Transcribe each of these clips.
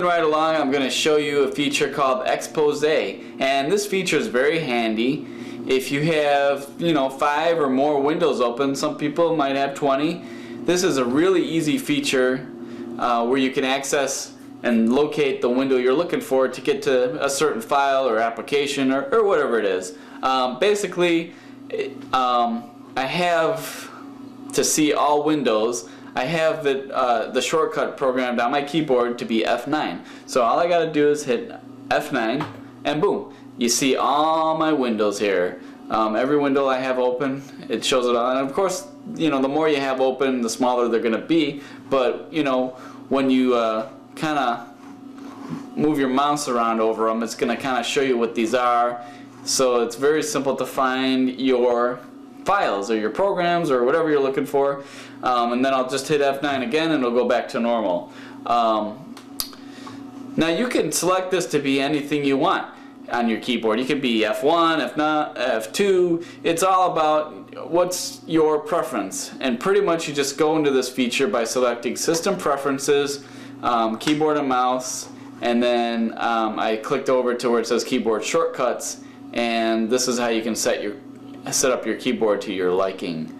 Right along, I'm going to show you a feature called Expose, and this feature is very handy if you have 5 or more windows open. Some people might have 20. This is a really easy feature where you can access and locate the window you're looking for to get to a certain file or application or whatever it is. Basically, I have to see all windows. I have the shortcut programmed on my keyboard to be F9. So all I got to do is hit F9 and boom, you see all my windows here. Every window I have open, it shows it on. And of course, the more you have open, the smaller they're going to be. But when you kind of move your mouse around over them, it's going to kind of show you what these are. So it's very simple to find your files or your programs or whatever you're looking for, and then I'll just hit F9 again and it'll go back to normal. Now you can select this to be anything you want on your keyboard. You can be F1, F2. It's all about what's your preference, and pretty much you just go into this feature by selecting System Preferences, Keyboard and Mouse, and then I clicked over to where it says Keyboard Shortcuts, and this is how you can set up your keyboard to your liking.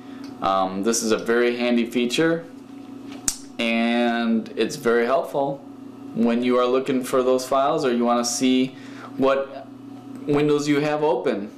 This is a very handy feature, and it's very helpful when you are looking for those files or you want to see what windows you have open.